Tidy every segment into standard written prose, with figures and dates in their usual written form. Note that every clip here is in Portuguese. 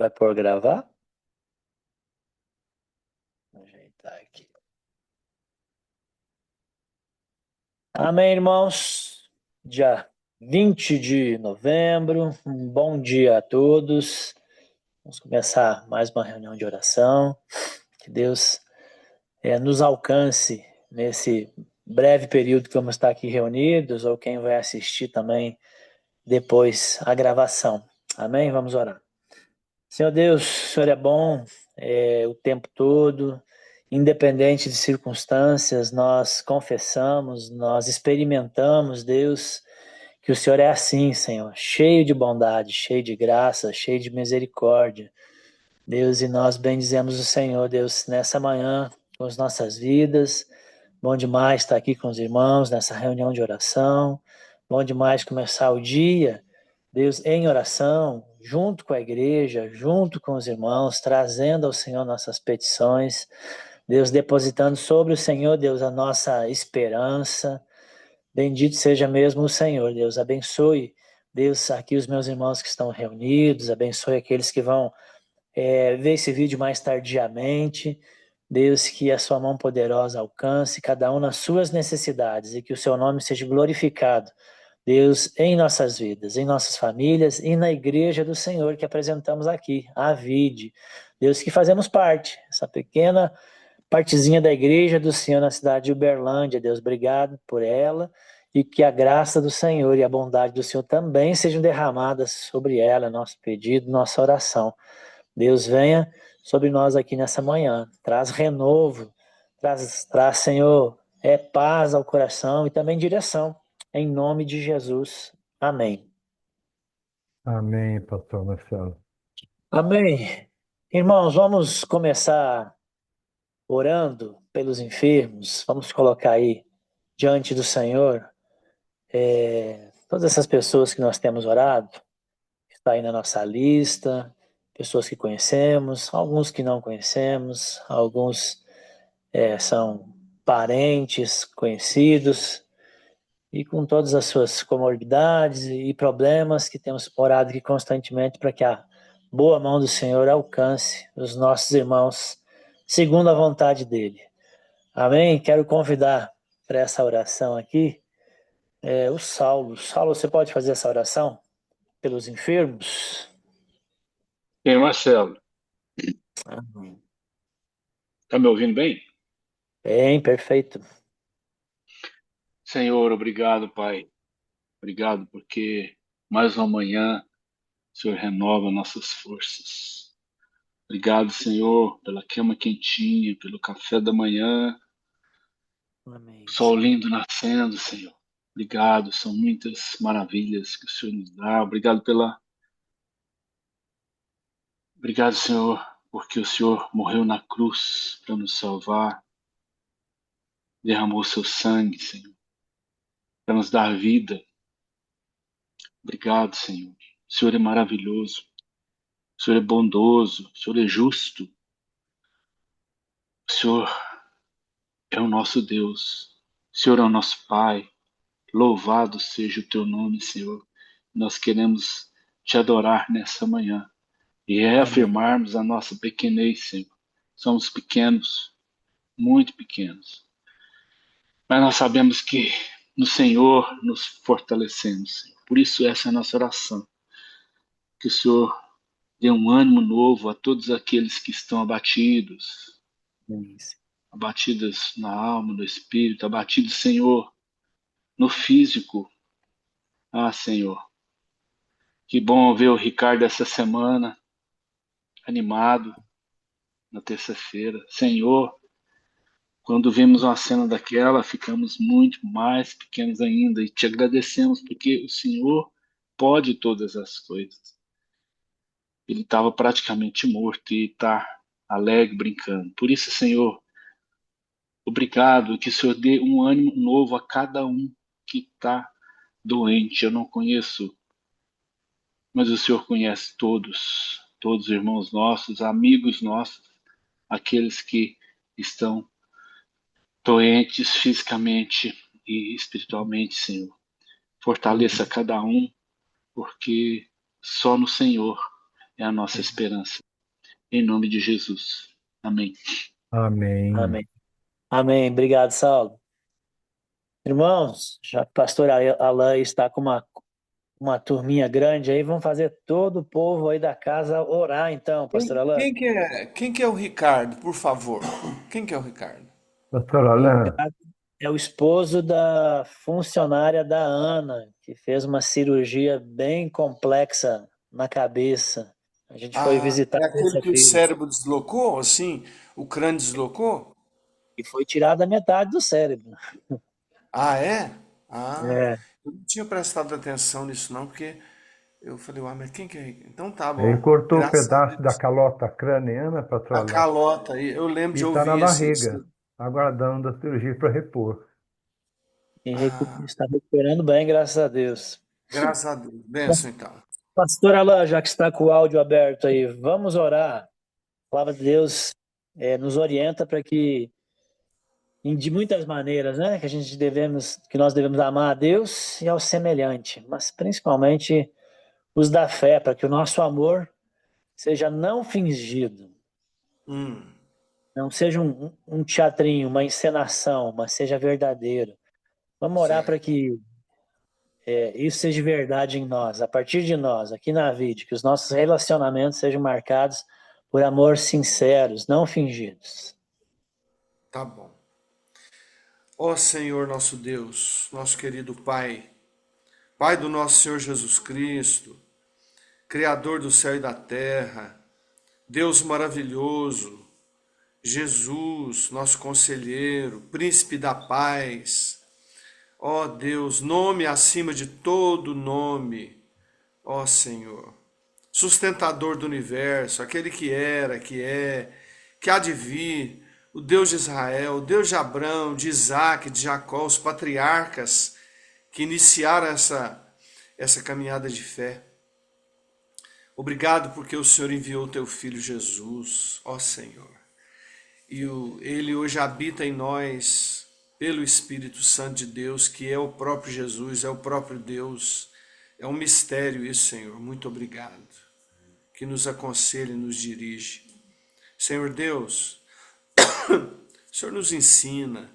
Vai por gravar? Vou ajeitar aqui. Amém, irmãos. Dia 20 de novembro. Um bom dia a todos. Vamos começar mais uma reunião de oração. Que Deus nos alcance nesse breve período que vamos estar aqui reunidos, ou quem vai assistir também depois a gravação. Amém? Vamos orar. Senhor Deus, o Senhor é bom o tempo todo, independente de circunstâncias, nós confessamos, nós experimentamos, Deus, que o Senhor é assim, Senhor, cheio de bondade, cheio de graça, cheio de misericórdia. Deus, e nós bendizemos o Senhor, Deus, nessa manhã, com as nossas vidas. Bom demais estar aqui com os irmãos nessa reunião de oração. Bom demais começar o dia, Deus, em oração, junto com a igreja, junto com os irmãos, trazendo ao Senhor nossas petições. Deus, depositando sobre o Senhor, Deus, a nossa esperança. Bendito seja mesmo o Senhor, Deus. Abençoe, Deus, aqui os meus irmãos que estão reunidos. Abençoe aqueles que vão ver esse vídeo mais tardiamente. Deus, que a sua mão poderosa alcance cada um nas suas necessidades e que o seu nome seja glorificado, Deus, em nossas vidas, em nossas famílias e na igreja do Senhor que apresentamos aqui, a VIDE. Deus, que fazemos parte, essa pequena partezinha da igreja do Senhor na cidade de Uberlândia. Deus, obrigado por ela e que a graça do Senhor e a bondade do Senhor também sejam derramadas sobre ela, nosso pedido, nossa oração. Deus, venha sobre nós aqui nessa manhã, traz renovo, traz, Senhor, paz ao coração e também direção, em nome de Jesus. Amém. Amém, pastor Marcelo. Amém. Irmãos, vamos começar orando pelos enfermos, vamos colocar aí diante do Senhor todas essas pessoas que nós temos orado, que está aí na nossa lista, pessoas que conhecemos, alguns que não conhecemos, alguns são parentes, conhecidos, e com todas as suas comorbidades e problemas que temos orado aqui constantemente para que a boa mão do Senhor alcance os nossos irmãos segundo a vontade dele. Amém? Quero convidar para essa oração aqui o Saulo. Saulo, você pode fazer essa oração pelos enfermos? Bem, Marcelo, Amém. tá me ouvindo bem? Bem, perfeito. Senhor, obrigado, Pai. Obrigado porque mais uma manhã o Senhor renova nossas forças. Obrigado, Senhor, pela cama quentinha, pelo café da manhã, Amém, sol Senhor. lindo nascendo, Senhor. Obrigado, são muitas maravilhas que o Senhor nos dá. Obrigado, Senhor, porque o Senhor morreu na cruz para nos salvar, derramou seu sangue, Senhor, para nos dar vida. Obrigado, Senhor. O Senhor é maravilhoso. O Senhor é bondoso, o Senhor é justo, o Senhor é o nosso Deus, o Senhor é o nosso Pai. Louvado seja o teu nome, Senhor. Nós queremos te adorar nessa manhã e Amém. reafirmarmos a nossa pequenez, Senhor. Somos pequenos, muito pequenos, mas nós sabemos que no Senhor nos fortalecemos, Senhor. Por isso essa é a nossa oração, que o Senhor dê um ânimo novo a todos aqueles que estão abatidos, Amém, Senhor. abatidas na alma, no espírito, abatidos, Senhor, no físico. Ah, Senhor, que bom ver o Ricardo essa semana, animado, na terça-feira. Senhor, quando vemos uma cena daquela, ficamos muito mais pequenos ainda e te agradecemos porque o Senhor pode todas as coisas. Ele estava praticamente morto e está alegre, brincando. Por isso, Senhor, obrigado, que o Senhor dê um ânimo novo a cada um que está doente. Eu não conheço, mas o Senhor conhece todos, todos os irmãos nossos, amigos nossos, aqueles que estão doentes fisicamente e espiritualmente, Senhor. Fortaleça Amém. cada um, porque só no Senhor é a nossa esperança. Em nome de Jesus. Amém. Amém. Amém. Amém. Obrigado, Saulo. Irmãos, já que o pastor Alain está com uma turminha grande aí, vamos fazer todo o povo aí da casa orar então, pastor Alain. Quem que é o Ricardo, por favor? Quem que é o Ricardo? Pastor Alain, É o esposo da funcionária da Ana, que fez uma cirurgia bem complexa na cabeça. A gente foi Ah, visitar é aquele que o terça-feira cérebro deslocou, assim? O crânio deslocou? e foi tirada metade do cérebro. Ah, é? Ah, É, eu não tinha prestado atenção nisso não, porque eu falei, uai, mas quem que é? Então tá ele bom, cortou o graças a pedaço da Deus. calota craniana, pastor A Alain, calota, eu lembro e de está na ouvir barriga, aguardando a cirurgia para repor. Ah, está recuperando bem, graças a Deus. graças a Deus. Benção então. Pastor Alain, já que está com o áudio aberto aí, vamos orar. A palavra de Deus nos orienta para que, de muitas maneiras, né, que nós devemos amar a Deus e ao semelhante, mas principalmente os da fé, para que o nosso amor seja não fingido, Hum, não seja um teatrinho, uma encenação, mas seja verdadeiro. Vamos orar para certo. que isso seja verdade em nós, a partir de nós, aqui na vida, que os nossos relacionamentos sejam marcados por amor sinceros, não fingidos. Tá bom. Ó Senhor nosso Deus, nosso querido Pai, Pai do nosso Senhor Jesus Cristo, Criador do céu e da terra, Deus maravilhoso, Jesus, nosso conselheiro, príncipe da paz. Ó Deus, nome acima de todo nome. Ó Senhor, sustentador do universo, aquele que era, que é, que há de vir, o Deus de Israel, o Deus de Abraão, de Isaac, de Jacó, os patriarcas que iniciaram essa caminhada de fé. Obrigado porque o Senhor enviou o teu filho Jesus, ó Senhor. E ele hoje habita em nós pelo Espírito Santo de Deus, que é o próprio Jesus, é o próprio Deus. É um mistério isso, Senhor. Muito obrigado. Que nos aconselha e nos dirige. Senhor Deus, o Senhor nos ensina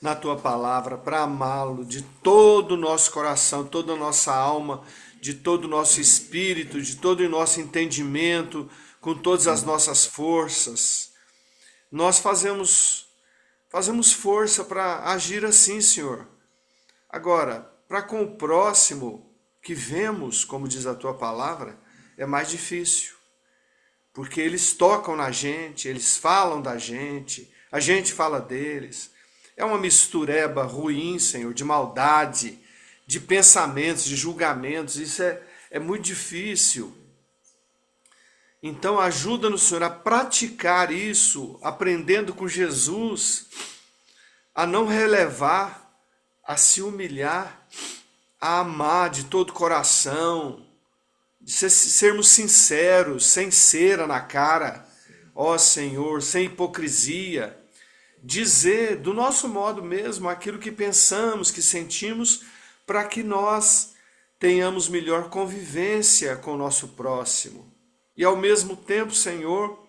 na tua palavra para amá-lo de todo o nosso coração, toda a nossa alma, de todo o nosso espírito, de todo o nosso entendimento, com todas as nossas forças. Nós fazemos força para agir assim, Senhor. Agora, para com o próximo que vemos, como diz a tua palavra, é mais difícil. Porque eles tocam na gente, eles falam da gente, a gente fala deles. É uma mistureba ruim, Senhor, de maldade, de pensamentos, de julgamentos. Isso é muito difícil. Então ajuda-nos, Senhor, a praticar isso, aprendendo com Jesus, a não relevar, a se humilhar, a amar de todo o coração, de sermos sinceros, sem cera na cara, ó Senhor, sem hipocrisia, dizer do nosso modo mesmo aquilo que pensamos, que sentimos, para que nós tenhamos melhor convivência com o nosso próximo. E ao mesmo tempo, Senhor,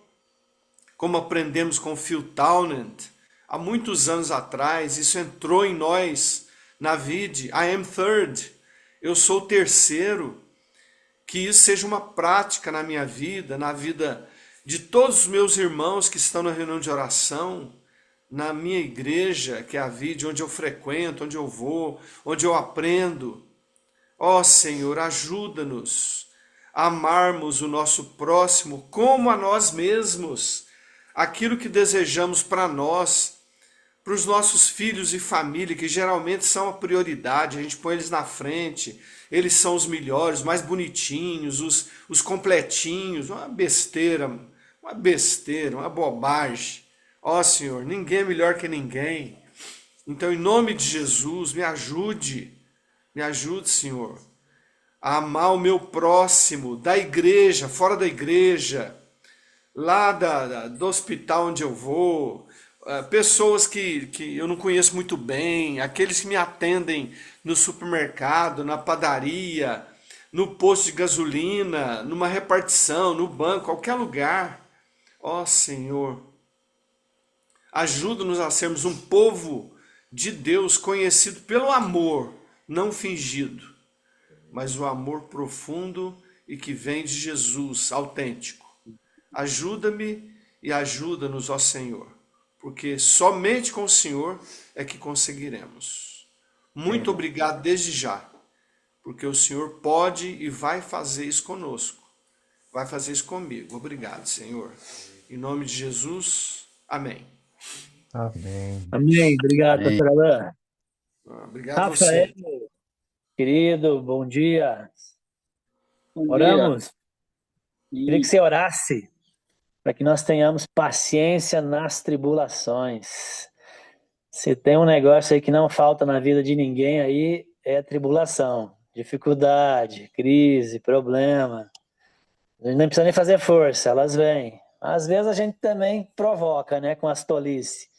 como aprendemos com Phil Townend, há muitos anos atrás, isso entrou em nós, na vida, I am third, eu sou o terceiro, que isso seja uma prática na minha vida, na vida de todos os meus irmãos que estão na reunião de oração, na minha igreja, que é a vida, onde eu frequento, onde eu vou, onde eu aprendo. Ó Senhor, ajuda-nos a amarmos o nosso próximo como a nós mesmos, aquilo que desejamos para nós, para os nossos filhos e família, que geralmente são a prioridade, a gente põe eles na frente, eles são os melhores, mais bonitinhos, os completinhos, uma bobagem. Ó Senhor, ninguém é melhor que ninguém. Então, em nome de Jesus, me ajude, Senhor, a amar o meu próximo, da igreja, fora da igreja, lá do hospital onde eu vou, pessoas que eu não conheço muito bem, aqueles que me atendem no supermercado, na padaria, no posto de gasolina, numa repartição, no banco, qualquer lugar. Ó Senhor, ajuda-nos a sermos um povo de Deus conhecido pelo amor, não fingido, mas o amor profundo e que vem de Jesus, autêntico. Ajuda-me e ajuda-nos, ó Senhor, porque somente com o Senhor é que conseguiremos. Muito obrigado desde já, porque o Senhor pode e vai fazer isso conosco. Vai fazer isso comigo. Obrigado, Senhor. Em nome de Jesus, amém. Amém. Amém. Obrigado, Amém. pastor Alain. Obrigado a Rafael, você. querido, bom dia. Bom dia. Oramos. Queria que E você orasse para que nós tenhamos paciência nas tribulações. Se tem um negócio aí que não falta na vida de ninguém aí, é tribulação, dificuldade, crise, problema. A gente não precisa nem fazer força, elas vêm. Às vezes a gente também provoca, né, com as tolices.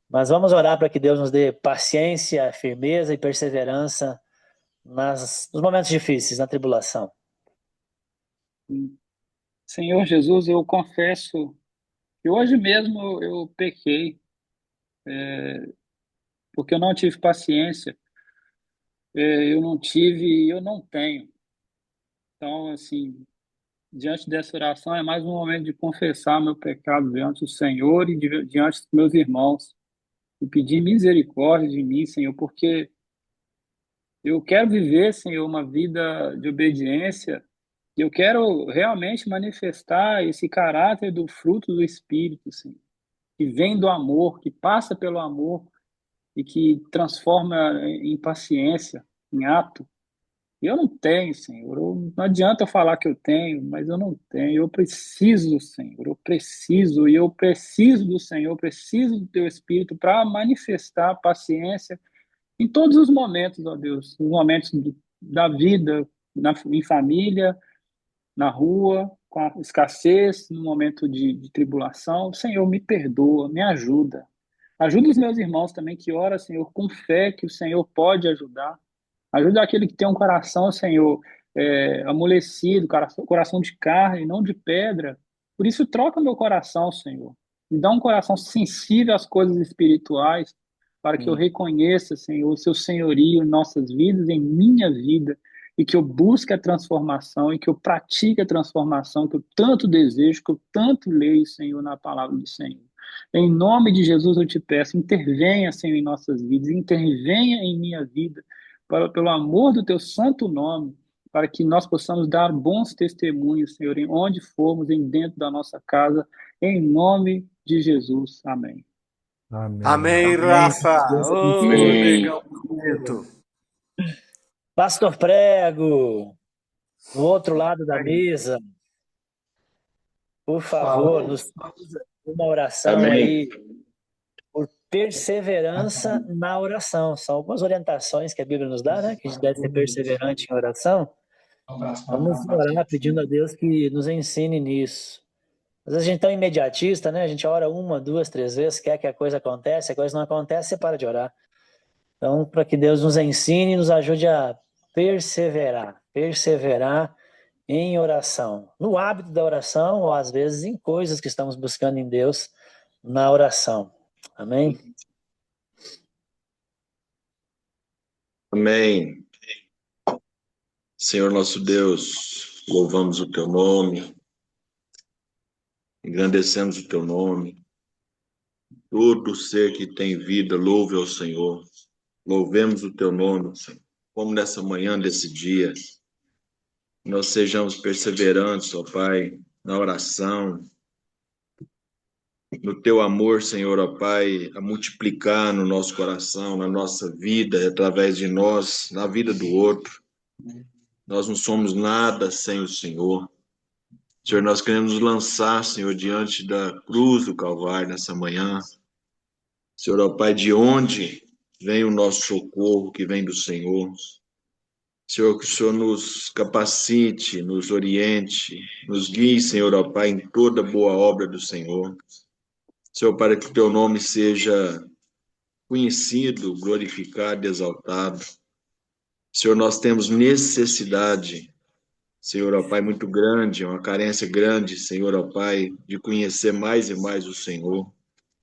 Mas vamos orar para que Deus nos dê paciência, firmeza e perseverança nos momentos difíceis, na tribulação. Senhor Jesus, eu confesso que hoje mesmo eu pequei, porque eu não tive paciência, eu não tive e eu não tenho. Então, assim, diante dessa oração é mais um momento de confessar meu pecado diante do Senhor e diante dos meus irmãos e pedir misericórdia de mim, Senhor, porque eu quero viver, Senhor, uma vida de obediência. Eu quero realmente manifestar esse caráter do fruto do Espírito, Senhor, que vem do amor, que passa pelo amor e que transforma em paciência, em ato. Eu não tenho, Senhor. Não adianta eu falar que eu tenho, mas eu não tenho. Eu preciso, Senhor. Eu preciso do Senhor, eu preciso do Teu Espírito para manifestar paciência em todos os momentos, ó Deus, nos momentos da vida, em família, na rua, com a escassez, no momento de tribulação. Senhor, me perdoa, me ajuda. Ajuda os meus irmãos também que oram, Senhor, com fé que o Senhor pode ajudar. Ajuda aquele que tem um coração, Senhor, amolecido, coração de carne, não de pedra. Por isso, troca meu coração, Senhor. Me dá um coração sensível às coisas espirituais, para que eu reconheça, Senhor, o seu senhorio em nossas vidas, em minha vida, e que eu busque a transformação, e que eu pratique a transformação que eu tanto desejo, que eu tanto leio, Senhor, na palavra do Senhor. Em nome de Jesus eu te peço, intervenha, Senhor, em nossas vidas, intervenha em minha vida, pelo amor do teu santo nome, para que nós possamos dar bons testemunhos, Senhor, em onde formos, em dentro da nossa casa, em nome de Jesus. Amém. Amém. Amém, Rafa. Deus Ô, abençoe. negão bonito. Pastor Prego, no outro lado da mesa, por favor, nos faça uma oração Amém. aí por perseverança na oração. São algumas orientações que a Bíblia nos dá, né? Que a gente deve ser perseverante em oração. Vamos orar pedindo a Deus que nos ensine nisso. Às vezes a gente é tão imediatista, né? A gente ora 1, 2, 3 vezes, quer que a coisa aconteça, a coisa não acontece, você para de orar. Então, para que Deus nos ensine e nos ajude a perseverar em oração, no hábito da oração, ou às vezes em coisas que estamos buscando em Deus na oração. Amém? Amém. Senhor nosso Deus, louvamos o teu nome, engrandecemos o teu nome. Todo ser que tem vida, louve ao Senhor. Louvemos o teu nome, Senhor. Como nessa manhã desse dia, nós sejamos perseverantes, ó Pai, na oração, no teu amor, Senhor, ó Pai, a multiplicar no nosso coração, na nossa vida, através de nós, na vida do outro. Nós não somos nada sem o Senhor. Senhor, nós queremos nos lançar, Senhor, diante da cruz do Calvário nessa manhã. Senhor, ó Pai, de onde vem o nosso socorro que vem do Senhor? Senhor, que o Senhor nos capacite, nos oriente, nos guie, Senhor, ó Pai, em toda boa obra do Senhor. Senhor, para que o teu nome seja conhecido, glorificado e exaltado. Senhor, nós temos necessidade, Senhor, ó Pai, muito grande, uma carência grande, Senhor, ó Pai, de conhecer mais e mais o Senhor.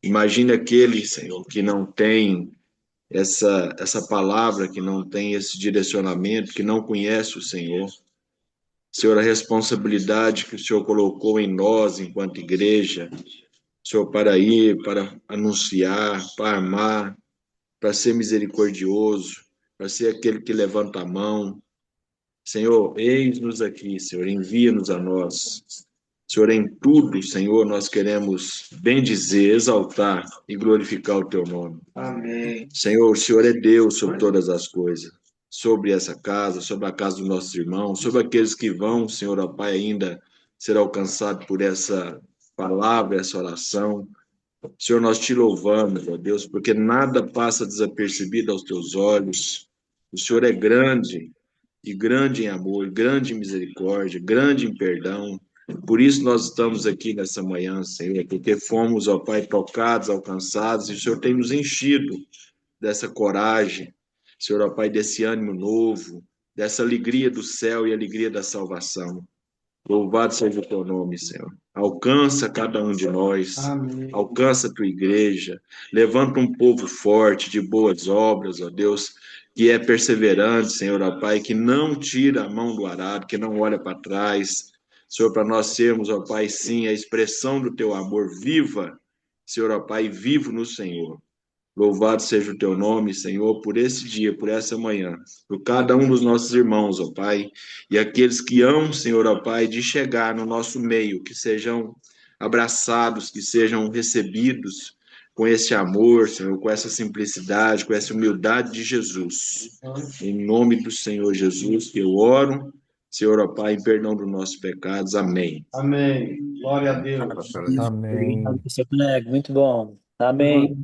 Imagine aquele, Senhor, que não tem essa palavra, que não tem esse direcionamento, que não conhece o Senhor. Senhor, a responsabilidade que o Senhor colocou em nós, enquanto igreja, Senhor, para ir, para anunciar, para amar, para ser misericordioso, para ser aquele que levanta a mão. Senhor, eis-nos aqui, Senhor, envia-nos a nós. Senhor, em tudo, Senhor, nós queremos bendizer, exaltar e glorificar o Teu nome. Amém. Senhor, o Senhor é Deus sobre todas as coisas, sobre essa casa, sobre a casa dos nossos irmãos, sobre aqueles que vão, Senhor, ó Pai, ainda ser alcançados por essa palavra, essa oração. Senhor, nós te louvamos, ó Deus, porque nada passa desapercebido aos teus olhos. O Senhor é grande, e grande em amor, grande em misericórdia, grande em perdão. Por isso nós estamos aqui nessa manhã, Senhor, porque fomos, ó Pai, tocados, alcançados, e o Senhor tem nos enchido dessa coragem, Senhor, ó Pai, desse ânimo novo, dessa alegria do céu e alegria da salvação. Louvado seja o teu nome, Senhor. Alcança cada um de nós, Amém. alcança a tua igreja, levanta um povo forte, de boas obras, ó Deus, que é perseverante, Senhor, ó Pai, que não tira a mão do arado, que não olha para trás. Senhor, para nós sermos, ó Pai, sim, a expressão do teu amor viva, Senhor, ó Pai, vivo no Senhor. Louvado seja o teu nome, Senhor, por esse dia, por essa manhã, por cada um dos nossos irmãos, ó Pai, e aqueles que amam, Senhor, ó Pai, de chegar no nosso meio, que sejam abraçados, que sejam recebidos com esse amor, Senhor, com essa simplicidade, com essa humildade de Jesus. Em nome do Senhor Jesus, que eu oro, Senhor, ó Pai, em perdão dos nossos pecados. Amém. Amém. Glória a Deus. Obrigado, Amém. pastor Cuneg, muito bom. Amém.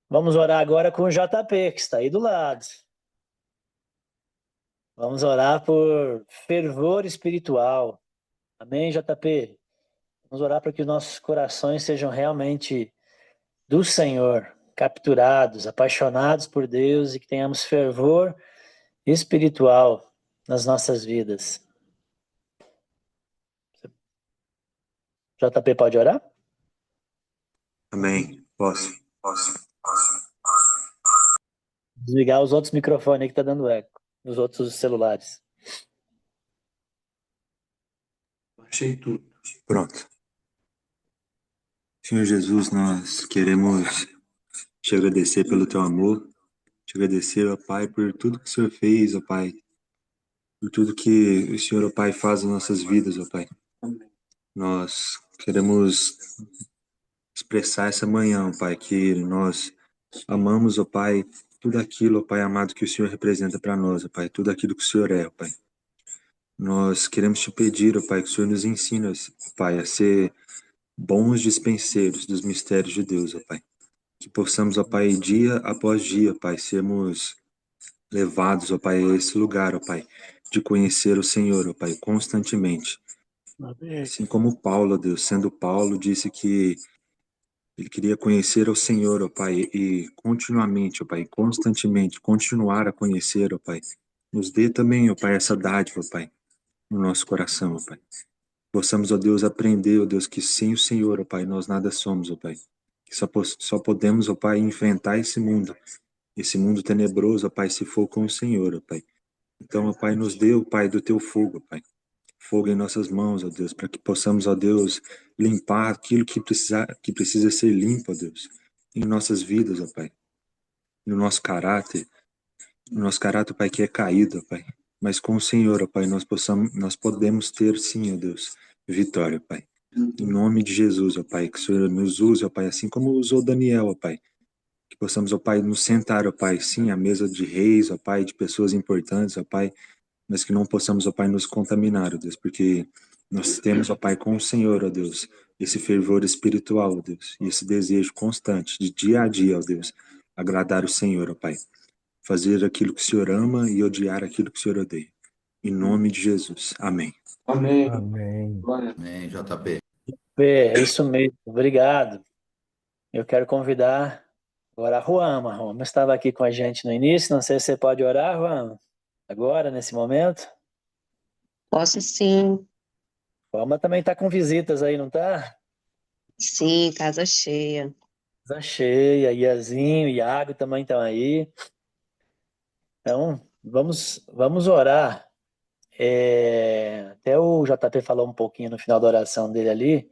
Vamos orar agora com o JP, que está aí do lado. Vamos orar por fervor espiritual. Amém, JP? Vamos orar para que os nossos corações sejam realmente do Senhor, capturados, apaixonados por Deus e que tenhamos fervor espiritual nas nossas vidas. JP pode orar? Amém. Posso. Desligar os outros microfones aí que tá dando eco, os outros celulares. Achei tudo. Pronto. Senhor Jesus, nós queremos te agradecer pelo teu amor, te agradecer, ó Pai, por tudo que o Senhor fez, ó Pai, por tudo que o Senhor, ó Pai, faz nas nossas vidas, ó Pai. Nós queremos expressar essa manhã, ó Pai, que nós amamos, ó Pai, tudo aquilo, ó Pai amado, que o Senhor representa para nós, ó Pai, tudo aquilo que o Senhor é, ó Pai. Nós queremos te pedir, ó Pai, que o Senhor nos ensine, ó Pai, a ser bons dispenseiros dos mistérios de Deus, ó Pai. Que possamos, ó Pai, dia após dia, Pai, sermos levados, ó Pai, a esse lugar, ó Pai, de conhecer o Senhor, ó Pai, constantemente. Assim como Paulo, ó Deus, sendo Paulo, disse que ele queria conhecer o Senhor, ó Pai, e continuamente, ó Pai, constantemente, continuar a conhecer, ó Pai. Nos dê também, ó Pai, essa dádiva, ó Pai, no nosso coração, ó Pai. Possamos, ó Deus, aprender, ó Deus, que sem o Senhor, ó Pai, nós nada somos, ó Pai. Que só podemos, ó Pai, enfrentar esse mundo tenebroso, ó Pai, se for com o Senhor, ó Pai. Então, ó Pai, nos dê, ó Pai, do teu fogo, ó Pai. Fogo em nossas mãos, ó Deus, para que possamos, ó Deus, limpar aquilo que precisa ser limpo, ó Deus, em nossas vidas, ó Pai. No nosso caráter, Pai, que é caído, ó Pai. Mas com o Senhor, ó Pai, nós podemos ter, sim, ó Deus, vitória, Pai. Em nome de Jesus, ó Pai, que o Senhor nos use, ó Pai, assim como usou Daniel, ó Pai. Que possamos, ó Pai, nos sentar, ó Pai, sim, à mesa de reis, ó Pai, de pessoas importantes, ó Pai, mas que não possamos, ó Pai, nos contaminar, ó Deus, porque nós temos, ó Pai, com o Senhor, ó Deus, esse fervor espiritual, ó Deus, e esse desejo constante, de dia a dia, ó Deus, agradar o Senhor, ó Pai. Fazer aquilo que o Senhor ama e odiar aquilo que o Senhor odeia. Em nome de Jesus. Amém. Amém. Amém. Glória. Amém, JP. É isso mesmo, obrigado. Eu quero convidar agora a Ruama. Ruama estava aqui com a gente no início, não sei se você pode orar, Ruama, agora, nesse momento. Posso sim. Palma também tá com visitas aí, não tá? Sim, casa cheia. Casa cheia, Iazinho, Iago também estão aí. Então, vamos orar. Até o JP falou um pouquinho no final da oração dele ali,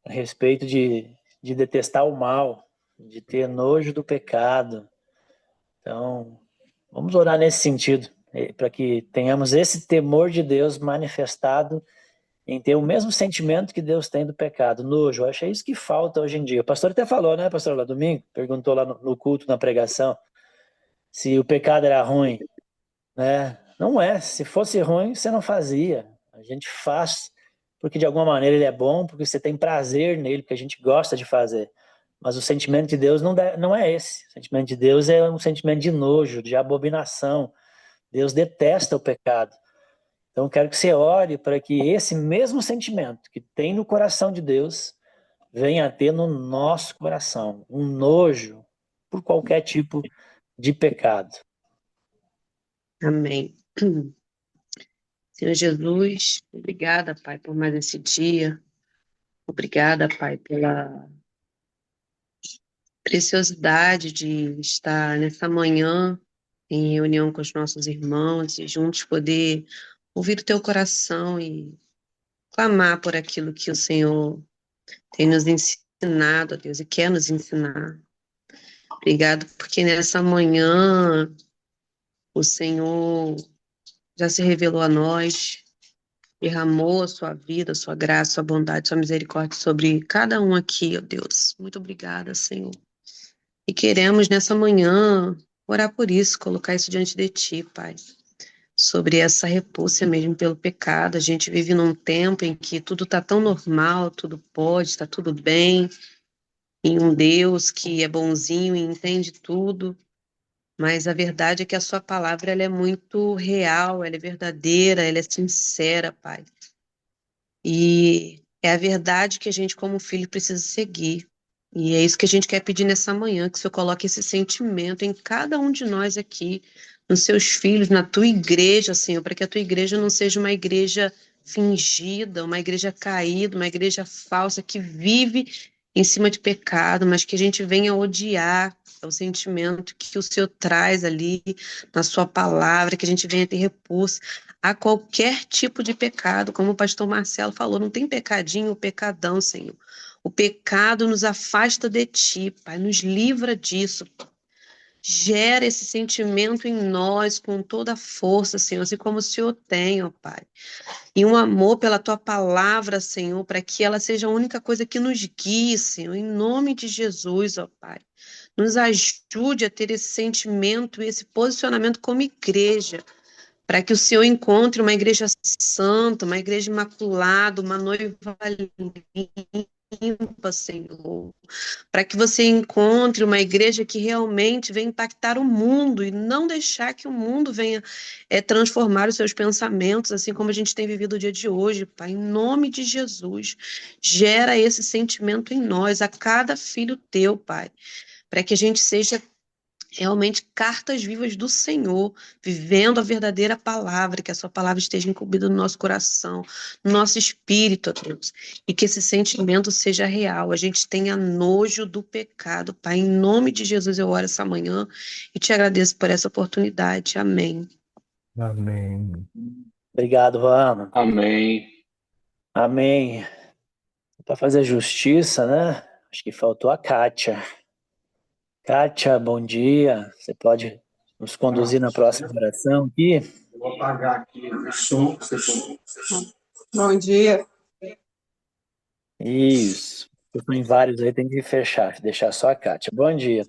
a respeito de detestar o mal, de ter nojo do pecado. Então, vamos orar nesse sentido, para que tenhamos esse temor de Deus manifestado em ter o mesmo sentimento que Deus tem do pecado, nojo. Eu acho que é isso que falta hoje em dia. O pastor até falou, né, pastor, lá domingo, perguntou lá no culto, na pregação, se o pecado era ruim, né? Não é. Se fosse ruim, você não fazia. A gente faz porque de alguma maneira ele é bom, porque você tem prazer nele, porque a gente gosta de fazer. Mas o sentimento de Deus não é esse. O sentimento de Deus é um sentimento de nojo, de abominação. Deus detesta o pecado. Então, eu quero que você ore para que esse mesmo sentimento que tem no coração de Deus venha a ter no nosso coração um nojo por qualquer tipo de pecado. Amém. Senhor Jesus, obrigada, Pai, por mais esse dia. Obrigada, Pai, pela preciosidade de estar nessa manhã em reunião com os nossos irmãos e juntos poder ouvir o teu coração e clamar por aquilo que o Senhor tem nos ensinado, ó Deus, e quer nos ensinar. Obrigado porque nessa manhã o Senhor já se revelou a nós, derramou a sua vida, a sua graça, a sua bondade, a sua misericórdia sobre cada um aqui, ó Deus. Muito obrigada, Senhor. E queremos nessa manhã orar por isso, colocar isso diante de Ti, Pai. Sobre essa repulsa mesmo pelo pecado. A gente vive num tempo em que tudo está tão normal, tudo pode, está tudo bem, em um Deus que é bonzinho e entende tudo. Mas a verdade é que a sua palavra ela é muito real, ela é verdadeira, ela é sincera, Pai. E é a verdade que a gente, como filho, precisa seguir. E é isso que a gente quer pedir nessa manhã, que o Senhor coloque esse sentimento em cada um de nós aqui, nos seus filhos, na tua igreja, Senhor, para que a tua igreja não seja uma igreja fingida, uma igreja caída, uma igreja falsa que vive em cima de pecado, mas que a gente venha odiar o sentimento que o Senhor traz ali na sua palavra, que a gente venha ter repulso a qualquer tipo de pecado, como o pastor Marcelo falou, não tem pecadinho ou pecadão, Senhor. O pecado nos afasta de Ti, Pai, nos livra disso. Gera esse sentimento em nós com toda a força, Senhor, assim como o Senhor tem, ó Pai. E um amor pela Tua palavra, Senhor, para que ela seja a única coisa que nos guie, Senhor, em nome de Jesus, ó Pai. Nos ajude a ter esse sentimento e esse posicionamento como igreja, para que o Senhor encontre uma igreja santa, uma igreja imaculada, uma noiva limpa, Senhor, para que você encontre uma igreja que realmente venha impactar o mundo e não deixar que o mundo venha transformar os seus pensamentos, assim como a gente tem vivido o dia de hoje, Pai, em nome de Jesus, gera esse sentimento em nós, a cada filho teu, Pai, para que a gente seja realmente cartas vivas do Senhor, vivendo a verdadeira palavra, que a sua palavra esteja incumbida no nosso coração, no nosso espírito, ó Deus, e que esse sentimento seja real, a gente tenha nojo do pecado, Pai, em nome de Jesus eu oro essa manhã e te agradeço por essa oportunidade, amém. Amém. Obrigado, Rama. Amém. Amém. Para fazer justiça, né? Acho que faltou a Kátia. Kátia, bom dia. Você pode nos conduzir na próxima oração aqui? Eu vou apagar aqui o som. Bom dia. Isso. Eu estou em vários aí, tem que fechar, deixar só a Kátia. Bom dia.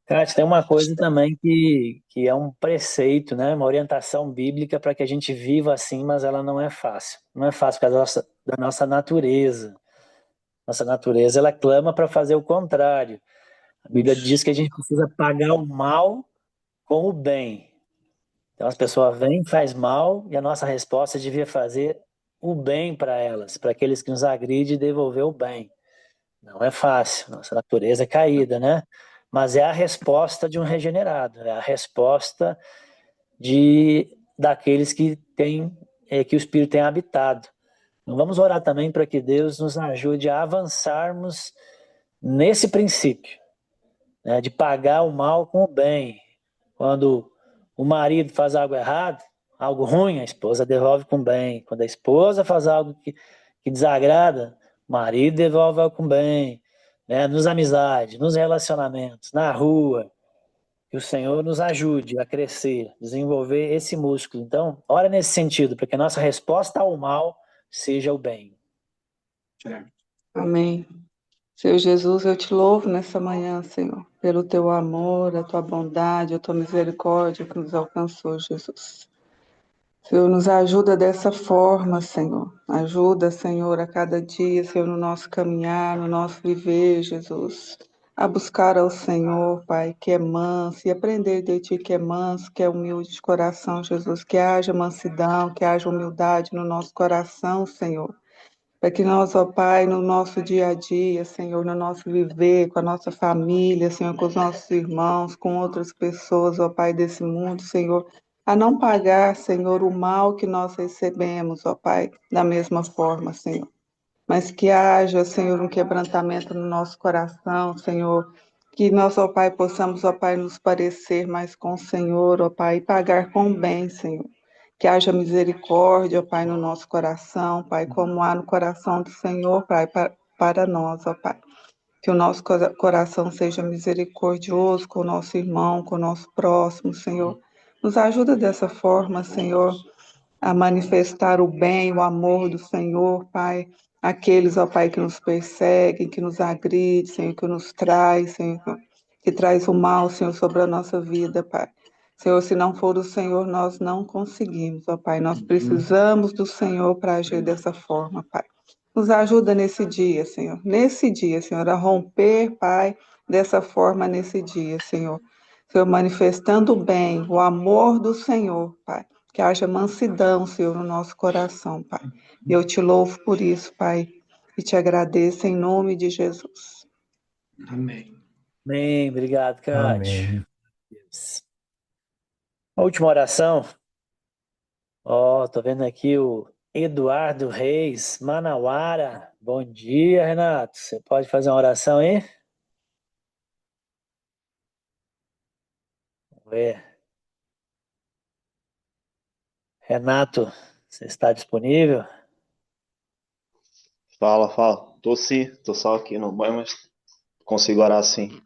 Kátia, tem uma coisa também que é um preceito, né? Uma orientação bíblica para que a gente viva assim, mas ela não é fácil. Não é fácil por causa da nossa natureza. Nossa natureza, ela clama para fazer o contrário. A Bíblia diz que a gente precisa pagar o mal com o bem. Então as pessoas vêm, faz mal, e a nossa resposta devia fazer o bem para elas, para aqueles que nos agridem, devolver o bem. Não é fácil, nossa natureza é caída, né? Mas é a resposta de um regenerado, é a resposta daqueles que têm que o Espírito tem habitado. Então vamos orar também para que Deus nos ajude a avançarmos nesse princípio, né, de pagar o mal com o bem. Quando o marido faz algo errado, algo ruim, a esposa devolve com bem. Quando a esposa faz algo que desagrada, o marido devolve algo com bem. Né? Nos amizades, nos relacionamentos, na rua. Que o Senhor nos ajude a crescer, desenvolver esse músculo. Então, ora nesse sentido, para que a nossa resposta ao mal seja o bem. Amém. Senhor Jesus, eu te louvo nessa manhã, Senhor, pelo teu amor, a tua bondade, a tua misericórdia que nos alcançou, Jesus. Senhor, nos ajuda dessa forma, Senhor. Ajuda, Senhor, a cada dia, Senhor, no nosso caminhar, no nosso viver, Jesus. A buscar ao Senhor, Pai, que é manso, e aprender de Ti que é manso, que é humilde de coração, Jesus. Que haja mansidão, que haja humildade no nosso coração, Senhor. Para que nós, ó Pai, no nosso dia a dia, Senhor, no nosso viver, com a nossa família, Senhor, com os nossos irmãos, com outras pessoas, ó Pai, desse mundo, Senhor, a não pagar, Senhor, o mal que nós recebemos, ó Pai, da mesma forma, Senhor. Mas que haja, Senhor, um quebrantamento no nosso coração, Senhor, que nós, ó Pai, possamos, ó Pai, nos parecer mais com o Senhor, ó Pai, e pagar com o bem, Senhor. Que haja misericórdia, ó Pai, no nosso coração, Pai, como há no coração do Senhor, Pai, para nós, ó Pai. Que o nosso coração seja misericordioso com o nosso irmão, com o nosso próximo, Senhor. Nos ajuda dessa forma, Senhor, a manifestar o bem, o amor do Senhor, Pai. Aqueles, ó Pai, que nos perseguem, que nos agridem, Senhor, que nos traz, Senhor, que traz o mal, Senhor, sobre a nossa vida, Pai. Senhor, se não for do Senhor, nós não conseguimos, ó Pai. Nós precisamos do Senhor para agir dessa forma, Pai. Nos ajuda nesse dia, Senhor. Nesse dia, Senhor, a romper, Pai, dessa forma nesse dia, Senhor. Senhor, manifestando o bem, o amor do Senhor, Pai. Que haja mansidão, Senhor, no nosso coração, Pai. E eu te louvo por isso, Pai. E te agradeço em nome de Jesus. Amém. Amém. Obrigado, Cátia. Amém. A última oração. Tô vendo aqui o Eduardo Reis, Manauara. Bom dia, Renato. Você pode fazer uma oração aí? Vamos ver. Renato, você está disponível? Fala. Tô sim, tô só aqui no banho, mas consigo orar sim.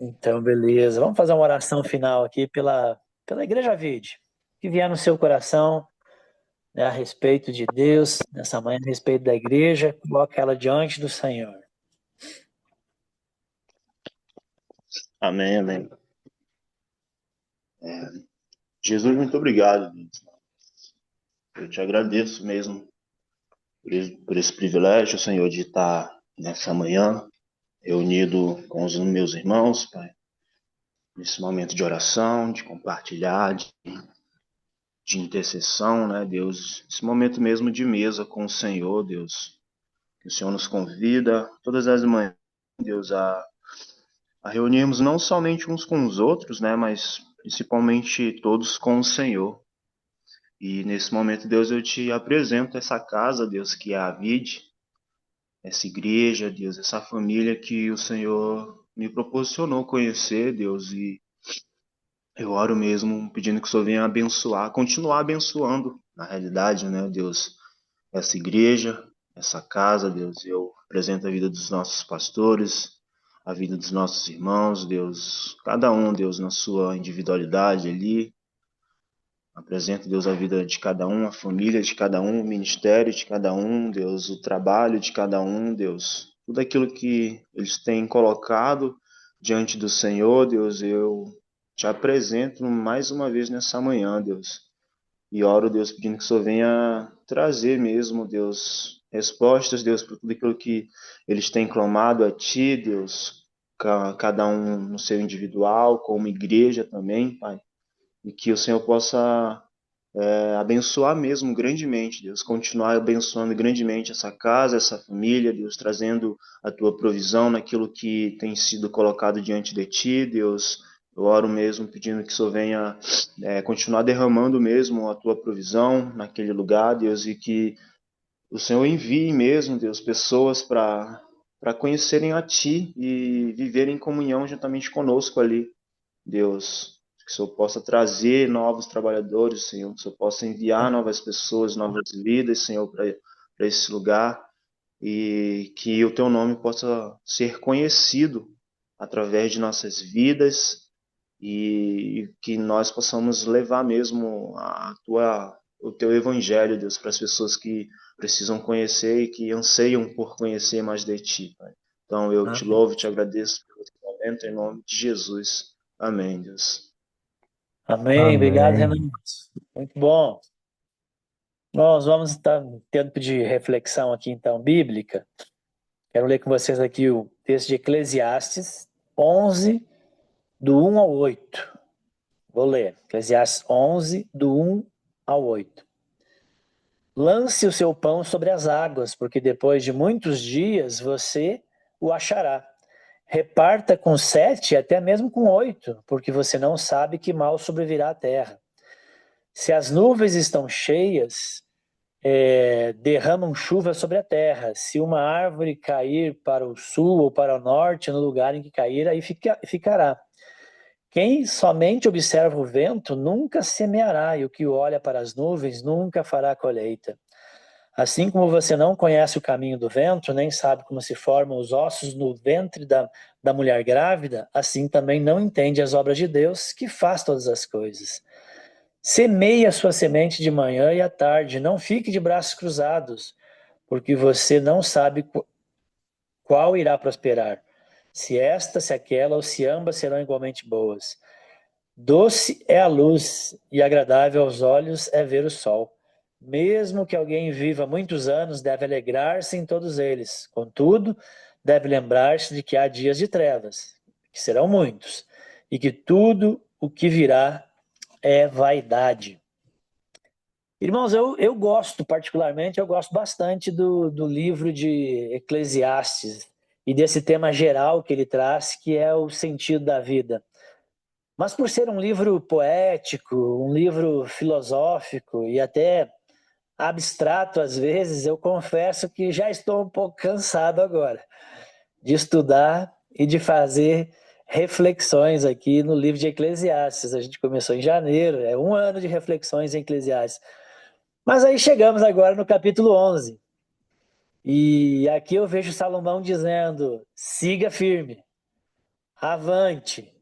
Então, beleza. Vamos fazer uma oração final aqui pela Igreja Verde. Que vier no seu coração, né, a respeito de Deus, nessa manhã, a respeito da igreja, coloca ela diante do Senhor. Amém. Jesus, muito obrigado, Deus. Eu te agradeço mesmo por esse privilégio, Senhor, de estar nessa manhã reunido com os meus irmãos, Pai, nesse momento de oração, de compartilhar, de intercessão, né, Deus, esse momento mesmo de mesa com o Senhor, Deus, que o Senhor nos convida todas as manhãs, Deus, a reunirmos não somente uns com os outros, né, mas principalmente todos com o Senhor. E nesse momento, Deus, eu te apresento essa casa, Deus, que é a Vide, essa igreja, Deus, essa família que o Senhor me proporcionou conhecer, Deus, e eu oro mesmo pedindo que o Senhor venha abençoar, continuar abençoando, na realidade, né, Deus, essa igreja, essa casa, Deus. Eu apresento a vida dos nossos pastores, a vida dos nossos irmãos, Deus, cada um, Deus, na sua individualidade ali. Apresento, Deus, a vida de cada um, a família de cada um, o ministério de cada um, Deus, o trabalho de cada um, Deus. Tudo aquilo que eles têm colocado diante do Senhor, Deus, eu te apresento mais uma vez nessa manhã, Deus. E oro, Deus, pedindo que o Senhor venha trazer mesmo, Deus, respostas, Deus, por tudo aquilo que eles têm clamado a Ti, Deus, cada um no seu individual, como igreja também, Pai. E que o Senhor possa abençoar mesmo grandemente, Deus, continuar abençoando grandemente essa casa, essa família, Deus, trazendo a Tua provisão naquilo que tem sido colocado diante de Ti, Deus, Eu oro mesmo pedindo que o Senhor venha continuar derramando mesmo a tua provisão naquele lugar, Deus, e que o Senhor envie mesmo, Deus, pessoas para conhecerem a Ti e viverem em comunhão juntamente conosco ali, Deus. Que o Senhor possa trazer novos trabalhadores, Senhor, que o Senhor possa enviar novas pessoas, novas vidas, Senhor, para esse lugar, e que o Teu nome possa ser conhecido através de nossas vidas e que nós possamos levar mesmo o Teu Evangelho, Deus, para as pessoas que precisam conhecer e que anseiam por conhecer mais de Ti, Pai. Então eu te Amém. louvo e te agradeço por esse momento, em nome de Jesus. Amém, Deus. Amém. Obrigado, Renan. Amém. Muito bom. Nós vamos estar no tempo de reflexão aqui, então, bíblica. Quero ler com vocês aqui o texto de Eclesiastes 11, do 1 ao 8. Vou ler. Eclesiastes 11, do 1 ao 8. Lance o seu pão sobre as águas, porque depois de muitos dias você o achará. Reparta com 7, até mesmo com 8, porque você não sabe que mal sobrevirá à terra. Se as nuvens estão cheias, derramam chuva sobre a terra. Se uma árvore cair para o sul ou para o norte, no lugar em que cair, aí ficará. Quem somente observa o vento nunca semeará, e o que olha para as nuvens nunca fará colheita. Assim como você não conhece o caminho do vento, nem sabe como se formam os ossos no ventre da mulher grávida, assim também não entende as obras de Deus, que faz todas as coisas. Semeie a sua semente de manhã e à tarde, não fique de braços cruzados, porque você não sabe qual irá prosperar, se esta, se aquela ou se ambas serão igualmente boas. Doce é a luz e agradável aos olhos é ver o sol. Mesmo que alguém viva muitos anos, deve alegrar-se em todos eles. Contudo, deve lembrar-se de que há dias de trevas, que serão muitos, e que tudo o que virá é vaidade. Irmãos, eu gosto, particularmente, eu gosto bastante do livro de Eclesiastes e desse tema geral que ele traz, que é o sentido da vida. Mas por ser um livro poético, um livro filosófico e até abstrato às vezes, eu confesso que já estou um pouco cansado agora de estudar e de fazer reflexões aqui no livro de Eclesiastes. A gente começou em janeiro, é 1 ano de reflexões em Eclesiastes. Mas aí chegamos agora no capítulo 11. E aqui eu vejo Salomão dizendo: siga firme, avante,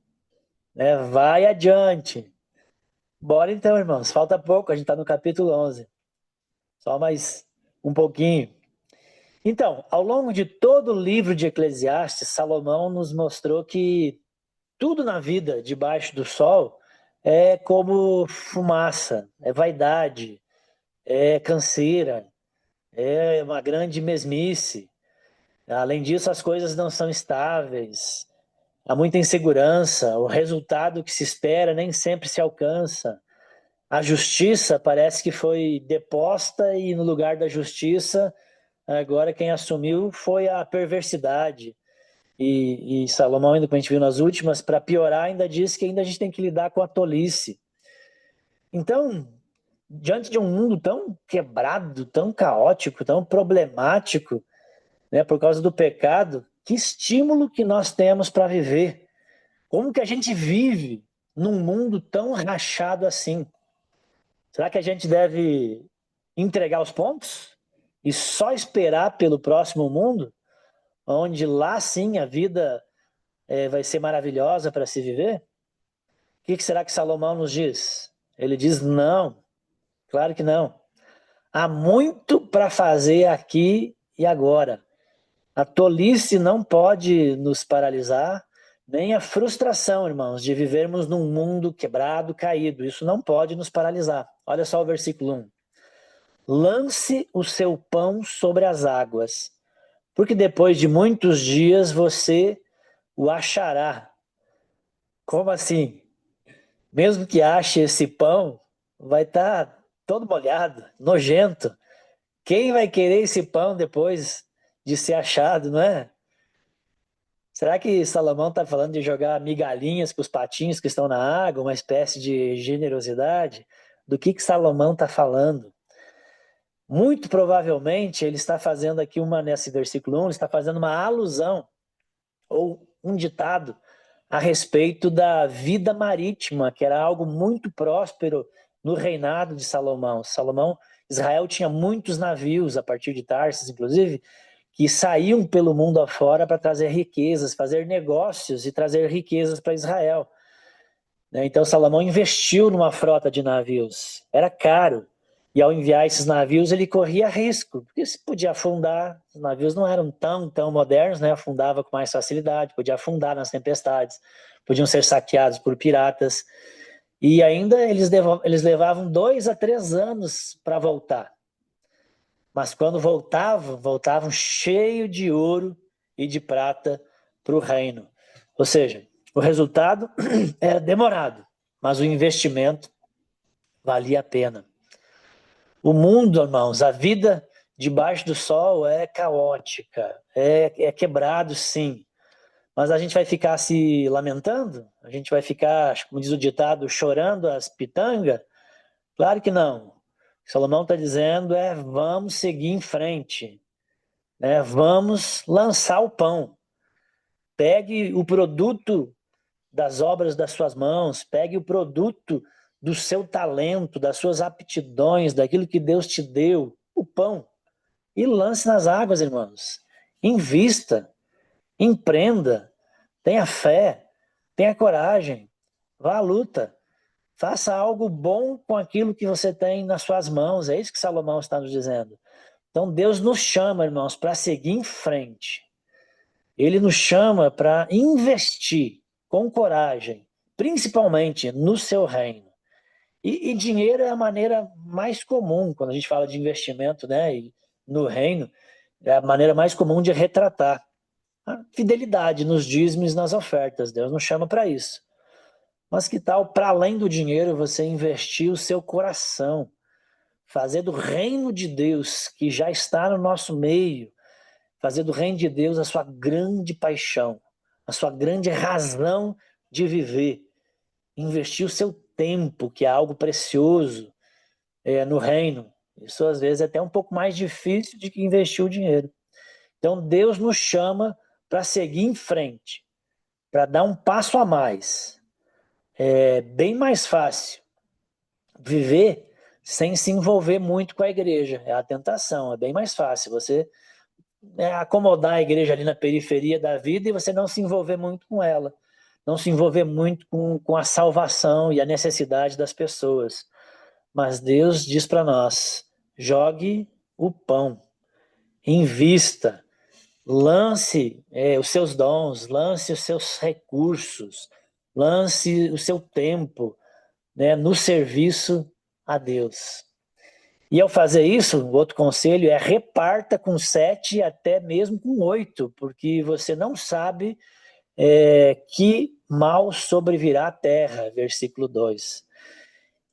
né? Vai adiante. Bora então, irmãos, falta pouco, a gente está no capítulo 11. Só mais um pouquinho. Então, ao longo de todo o livro de Eclesiastes, Salomão nos mostrou que tudo na vida debaixo do sol é como fumaça, é vaidade, é canseira, é uma grande mesmice. Além disso, as coisas não são estáveis, há muita insegurança, o resultado que se espera nem sempre se alcança. A justiça parece que foi deposta e no lugar da justiça, agora quem assumiu foi a perversidade. E Salomão, ainda como a gente viu nas últimas, para piorar, ainda diz que ainda a gente tem que lidar com a tolice. Então, diante de um mundo tão quebrado, tão caótico, tão problemático, né, por causa do pecado, que estímulo que nós temos para viver? Como que a gente vive num mundo tão rachado assim? Será que a gente deve entregar os pontos e só esperar pelo próximo mundo, onde lá sim a vida vai ser maravilhosa para se viver? O que será que Salomão nos diz? Ele diz não, claro que não. Há muito para fazer aqui e agora. A tolice não pode nos paralisar, nem a frustração, irmãos, de vivermos num mundo quebrado, caído. Isso não pode nos paralisar. Olha só o versículo 1. Lance o seu pão sobre as águas, porque depois de muitos dias você o achará. Como assim? Mesmo que ache esse pão, vai estar todo molhado, nojento. Quem vai querer esse pão depois de ser achado, não é? Será que Salomão está falando de jogar migalhinhas para os patinhos que estão na água, uma espécie de generosidade? Do que Salomão está falando? Muito provavelmente ele está fazendo aqui nesse versículo 1, ele está fazendo uma alusão ou um ditado a respeito da vida marítima, que era algo muito próspero no reinado de Salomão. Israel tinha muitos navios, a partir de Tarsis, inclusive, que saíam pelo mundo afora para trazer riquezas, fazer negócios e trazer riquezas para Israel. Então Salomão investiu numa frota de navios. Era caro. E ao enviar esses navios, ele corria risco, porque se podia afundar, os navios não eram tão modernos, né? Afundava com mais facilidade, podia afundar nas tempestades, podiam ser saqueados por piratas. E ainda eles levavam 2 a 3 anos para voltar. Mas quando voltavam cheio de ouro e de prata para o reino. Ou seja, o resultado era demorado, mas o investimento valia a pena. O mundo, irmãos, a vida debaixo do sol é caótica, é quebrado, sim. Mas a gente vai ficar se lamentando? A gente vai ficar, como diz o ditado, chorando as pitangas? Claro que não. O que Salomão está dizendo vamos seguir em frente, né? Vamos lançar o pão. Pegue o produto das obras das suas mãos, pegue o produto do seu talento, das suas aptidões, daquilo que Deus te deu, o pão, e lance nas águas, irmãos. Invista, empreenda, tenha fé, tenha coragem, vá à luta, faça algo bom com aquilo que você tem nas suas mãos. É isso que Salomão está nos dizendo. Então Deus nos chama, irmãos, para seguir em frente. Ele nos chama para investir com coragem, principalmente no seu reino. E dinheiro é a maneira mais comum, quando a gente fala de investimento, né? E no reino, é a maneira mais comum de retratar a fidelidade nos dízimos e nas ofertas. Deus nos chama para isso. Mas que tal, para além do dinheiro, você investir o seu coração, fazer do reino de Deus, que já está no nosso meio, fazer do reino de Deus a sua grande paixão, a sua grande razão de viver, investir o seu tempo, que é algo precioso, no reino. Isso às vezes é até um pouco mais difícil de que investir o dinheiro. Então Deus nos chama para seguir em frente, para dar um passo a mais. É bem mais fácil viver sem se envolver muito com a igreja. É a tentação, é bem mais fácil você acomodar a igreja ali na periferia da vida e você não se envolver muito com ela, não se envolver muito com a salvação e a necessidade das pessoas. Mas Deus diz para nós, jogue o pão, invista, lance os seus dons, lance os seus recursos, lance o seu tempo, né, no serviço a Deus. E ao fazer isso, o outro conselho é reparta com 7 até mesmo com 8, porque você não sabe que mal sobrevirá à terra, versículo 2.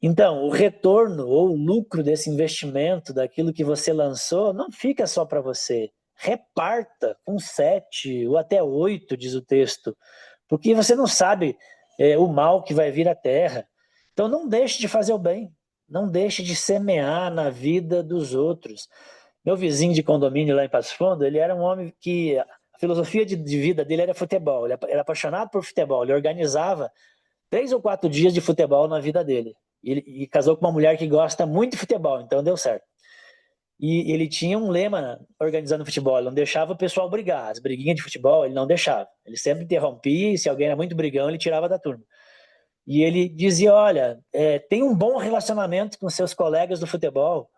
Então, o retorno ou o lucro desse investimento, daquilo que você lançou, não fica só para você. Reparta com 7 ou até 8, diz o texto, porque você não sabe o mal que vai vir à terra. Então não deixe de fazer o bem, não deixe de semear na vida dos outros. Meu vizinho de condomínio lá em Passo Fundo, ele era um homem que a filosofia de vida dele era futebol, ele era apaixonado por futebol, ele organizava 3 ou 4 dias de futebol na vida dele. E casou com uma mulher que gosta muito de futebol, então deu certo. E ele tinha um lema organizando futebol, ele não deixava o pessoal brigar, as briguinhas de futebol ele não deixava, ele sempre interrompia e se alguém era muito brigão ele tirava da turma. E ele dizia, olha, tem um bom relacionamento com seus colegas do futebol,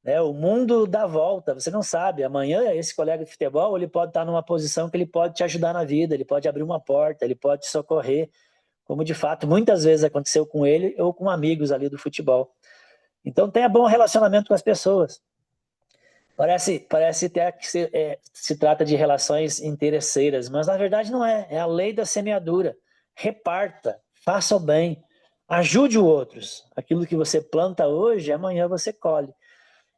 né? O mundo dá volta, você não sabe, amanhã esse colega de futebol ele pode estar numa posição que ele pode te ajudar na vida, ele pode abrir uma porta, ele pode te socorrer, como de fato muitas vezes aconteceu com ele ou com amigos ali do futebol. Então tenha bom relacionamento com as pessoas. Parece até que se trata de relações interesseiras, mas na verdade não é. É a lei da semeadura. Reparta, faça o bem, ajude os outros. Aquilo que você planta hoje, amanhã você colhe.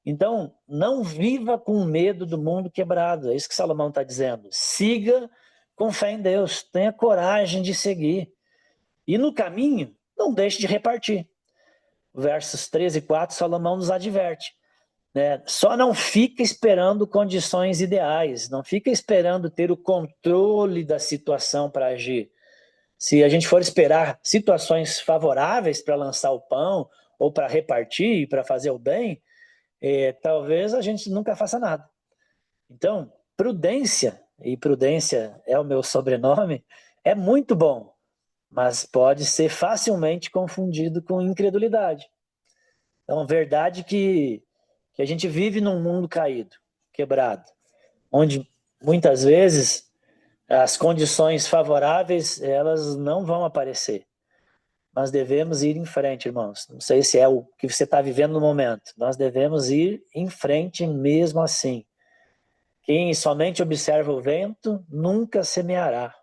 Então, não viva com medo do mundo quebrado. É isso que Salomão está dizendo. Siga com fé em Deus, tenha coragem de seguir. E no caminho, não deixe de repartir. Versos 13 e 4, Salomão nos adverte. Só não fica esperando condições ideais, não fica esperando ter o controle da situação para agir. Se a gente for esperar situações favoráveis para lançar o pão, ou para repartir, para fazer o bem, talvez a gente nunca faça nada. Então, prudência, e prudência é o meu sobrenome, é muito bom, mas pode ser facilmente confundido com incredulidade. Então, verdade que a gente vive num mundo caído, quebrado, onde muitas vezes as condições favoráveis elas não vão aparecer. Nós devemos ir em frente, irmãos. Não sei se é o que você está vivendo no momento. Nós devemos ir em frente mesmo assim. Quem somente observa o vento nunca semeará.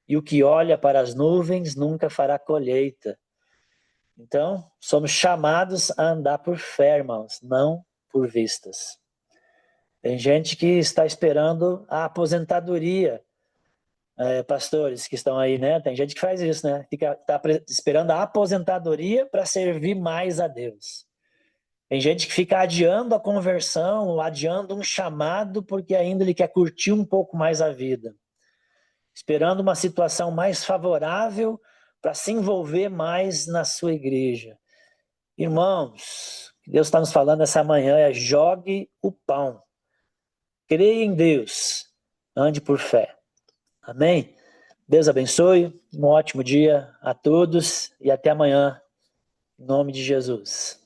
E o que olha para as nuvens nunca fará colheita. Então, somos chamados a andar por fé, irmãos, não por vistas. Tem gente que está esperando a aposentadoria. Pastores que estão aí, né? Tem gente que faz isso, né? Está esperando a aposentadoria para servir mais a Deus. Tem gente que fica adiando a conversão, adiando um chamado porque ainda ele quer curtir um pouco mais a vida. Esperando uma situação mais favorável para se envolver mais na sua igreja. Irmãos, o que Deus está nos falando essa manhã é: jogue o pão. Creia em Deus. Ande por fé. Amém? Deus abençoe. Um ótimo dia a todos e até amanhã. Em nome de Jesus.